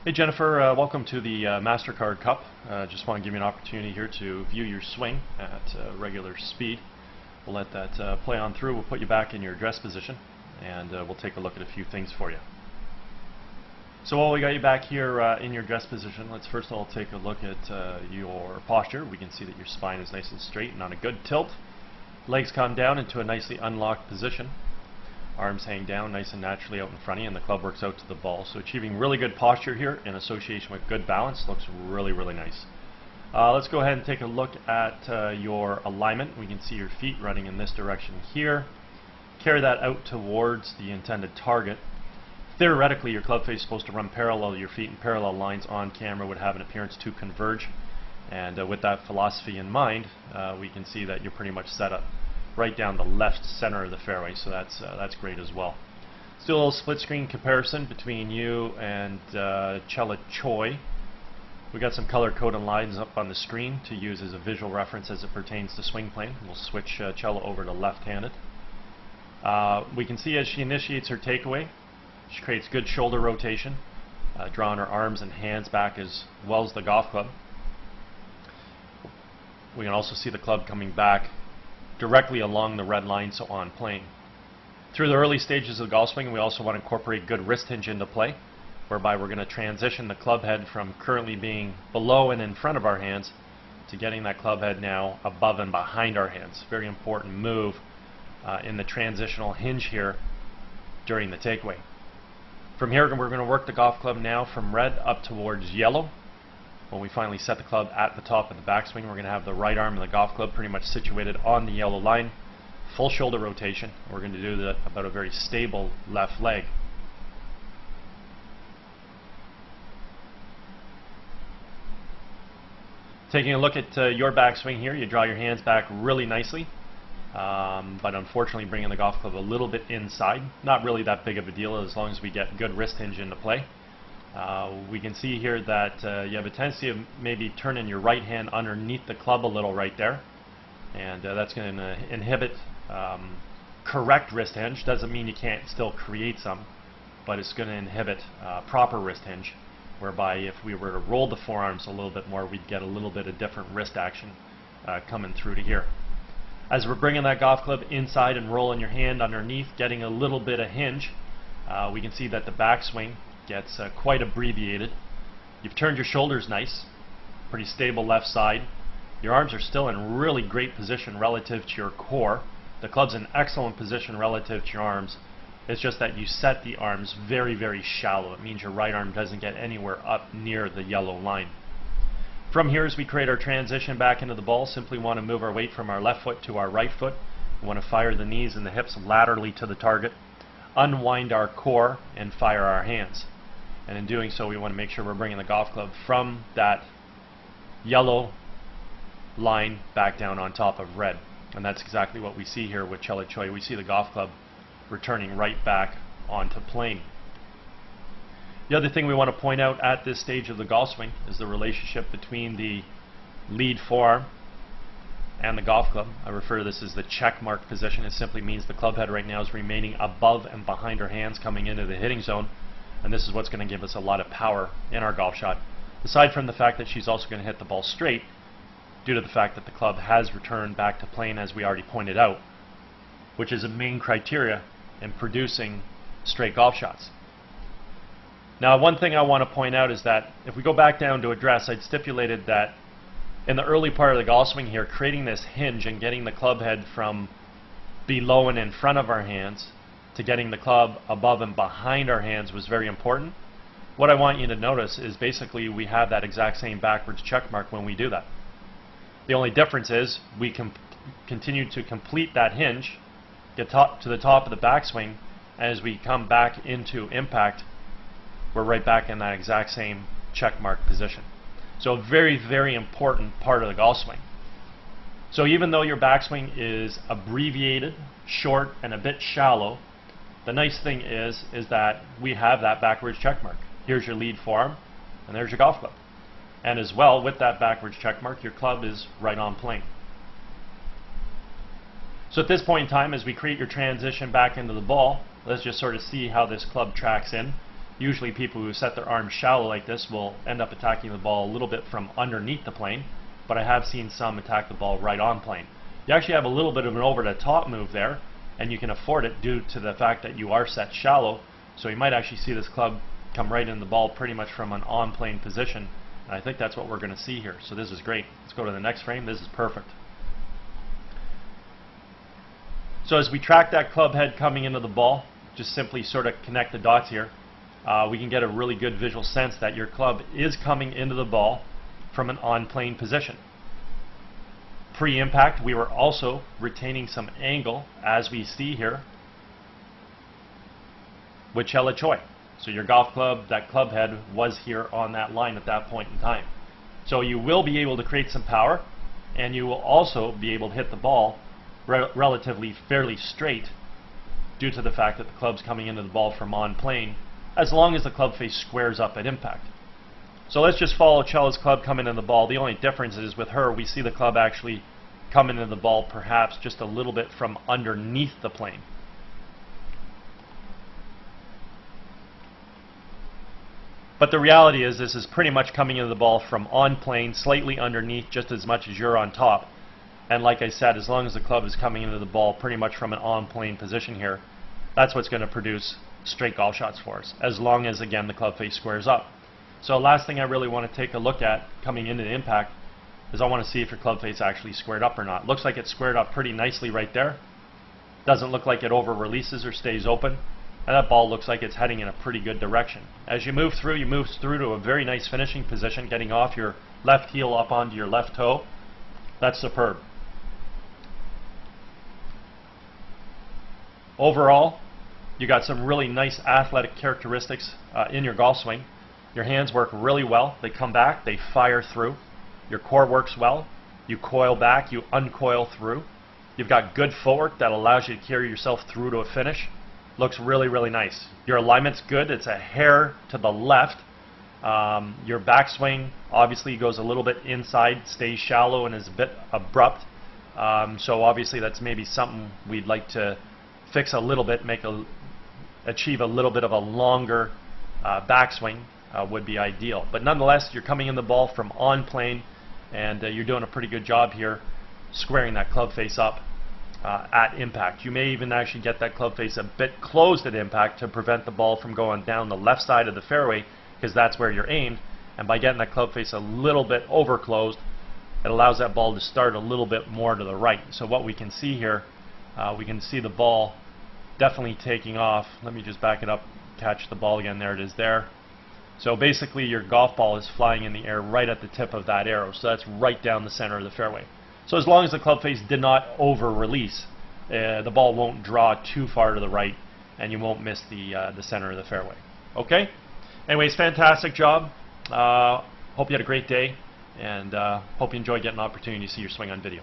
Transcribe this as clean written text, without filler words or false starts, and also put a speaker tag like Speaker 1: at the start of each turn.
Speaker 1: Hey Jennifer, welcome to the MasterCard Cup. Just want to give you an opportunity here to view your swing at regular speed. We'll let that play on through. We'll put you back in your address position and we'll take a look at a few things for you. So while we got you back here in your address position, let's first of all take a look at your posture. We can see that your spine is nice and straight and on a good tilt. Legs come down into a nicely unlocked position. Arms hang down nice and naturally out in front of you, and the club works out to the ball. So achieving really good posture here in association with good balance looks really, really nice. Let's go ahead and take a look at your alignment. We can see your feet running in this direction here. Carry that out towards the intended target. Theoretically, your club face is supposed to run parallel to your feet, and parallel lines on camera would have an appearance to converge. And with that philosophy in mind, we can see that you're pretty much set up right down the left center of the fairway, so that's great as well. Still a little split screen comparison between you and Chella Choi. We got some color coded lines up on the screen to use as a visual reference as it pertains to swing plane. We'll switch Chella over to left-handed. We can see as she initiates her takeaway, she creates good shoulder rotation, drawing her arms and hands back as well as the golf club. We can also see the club coming back directly along the red line, so on plane. Through the early stages of the golf swing, we also want to incorporate good wrist hinge into play, whereby we're going to transition the club head from currently being below and in front of our hands to getting that club head now above and behind our hands. Very important move in the transitional hinge here during the takeaway. From here, we're going to work the golf club now from red up towards yellow. When we finally set the club at the top of the backswing, we're going to have the right arm of the golf club pretty much situated on the yellow line. Full shoulder rotation. We're going to do that about a very stable left leg. Taking a look at your backswing here, you draw your hands back really nicely, but unfortunately bringing the golf club a little bit inside. Not really that big of a deal as long as we get good wrist hinge into play. We can see here that you have a tendency of maybe turning your right hand underneath the club a little right there, and that's going to inhibit correct wrist hinge. Doesn't mean you can't still create some, but it's going to inhibit proper wrist hinge, whereby if we were to roll the forearms a little bit more, we'd get a little bit of different wrist action coming through to here. As we're bringing that golf club inside and rolling your hand underneath, getting a little bit of hinge, we can see that the backswing gets quite abbreviated. You've turned your shoulders nice, pretty stable left side. Your arms are still in really great position relative to your core. The club's in excellent position relative to your arms. It's just that you set the arms very, very shallow. It means your right arm doesn't get anywhere up near the yellow line. From here, as we create our transition back into the ball, simply want to move our weight from our left foot to our right foot. We want to fire the knees and the hips laterally to the target, unwind our core, and fire our hands. And in doing so, we want to make sure we're bringing the golf club from that yellow line back down on top of red. And that's exactly what we see here with Chella Choi. We see the golf club returning right back onto plane. The other thing we want to point out at this stage of the golf swing is the relationship between the lead forearm and the golf club. I refer to this as the check mark position. It simply means the club head right now is remaining above and behind our hands coming into the hitting zone. And this is what's going to give us a lot of power in our golf shot. Aside from the fact that she's also going to hit the ball straight, due to the fact that the club has returned back to plane as we already pointed out, which is a main criteria in producing straight golf shots. Now, one thing I want to point out is that if we go back down to address, I'd stipulated that in the early part of the golf swing here, creating this hinge and getting the club head from below and in front of our hands to getting the club above and behind our hands was very important. What I want you to notice is basically we have that exact same backwards check mark when we do that. The only difference is we can continue to complete that hinge, get to the top of the backswing, and as we come back into impact, we're right back in that exact same check mark position. So a very, very important part of the golf swing. So even though your backswing is abbreviated, short, and a bit shallow, the nice thing is that we have that backwards check mark. Here's your lead forearm, and there's your golf club. And as well, with that backwards check mark, your club is right on plane. So at this point in time, as we create your transition back into the ball, let's just sort of see how this club tracks in. Usually people who set their arms shallow like this will end up attacking the ball a little bit from underneath the plane, but I have seen some attack the ball right on plane. You actually have a little bit of an over the top move there, and you can afford it due to the fact that you are set shallow, so you might actually see this club come right in the ball pretty much from an on plane position, and I think that's what we're going to see here. So this is great. Let's go to the next frame. This is perfect. So as we track that club head coming into the ball, just simply sort of connect the dots here, we can get a really good visual sense that your club is coming into the ball from an on-plane position. Pre-impact, we were also retaining some angle, as we see here, with Chela Choi. So your golf club, that club head, was here on that line at that point in time. So you will be able to create some power, and you will also be able to hit the ball relatively fairly straight due to the fact that the club's coming into the ball from on plane, as long as the club face squares up at impact. So let's just follow Chela's club coming into the ball. The only difference is with her, we see the club actually coming into the ball perhaps just a little bit from underneath the plane. But the reality is this is pretty much coming into the ball from on plane, slightly underneath, just as much as you're on top. And like I said, as long as the club is coming into the ball pretty much from an on plane position here, that's what's going to produce straight golf shots for us, as long as, again, the club face squares up. So last thing I really want to take a look at coming into the impact is I want to see if your club face actually squared up or not. Looks like it's squared up pretty nicely right there. Doesn't look like it over releases or stays open, and that ball looks like it's heading in a pretty good direction. As you move through to a very nice finishing position, getting off your left heel up onto your left toe. That's superb. Overall, you got some really nice athletic characteristics in your golf swing. Your hands work really well. They come back, they fire through. Your core works well. You coil back, you uncoil through. You've got good footwork that allows you to carry yourself through to a finish. Looks really, really nice. Your alignment's good. It's a hair to the left. Your backswing obviously goes a little bit inside, stays shallow, and is a bit abrupt. So obviously that's maybe something we'd like to fix a little bit, achieve a little bit of a longer backswing would be ideal. But nonetheless, you're coming in the ball from on plane, and you're doing a pretty good job here squaring that club face up at impact. You may even actually get that club face a bit closed at impact to prevent the ball from going down the left side of the fairway, because that's where you're aimed. And by getting that club face a little bit over closed, it allows that ball to start a little bit more to the right. So what we can see here, we can see the ball definitely taking off. Let me just back it up, catch the ball again. There it is there. So basically your golf ball is flying in the air right at the tip of that arrow. So that's right down the center of the fairway. So as long as the club face did not over release, the ball won't draw too far to the right, and you won't miss the center of the fairway. Okay? Anyways, fantastic job. Hope you had a great day, and hope you enjoyed getting an opportunity to see your swing on video.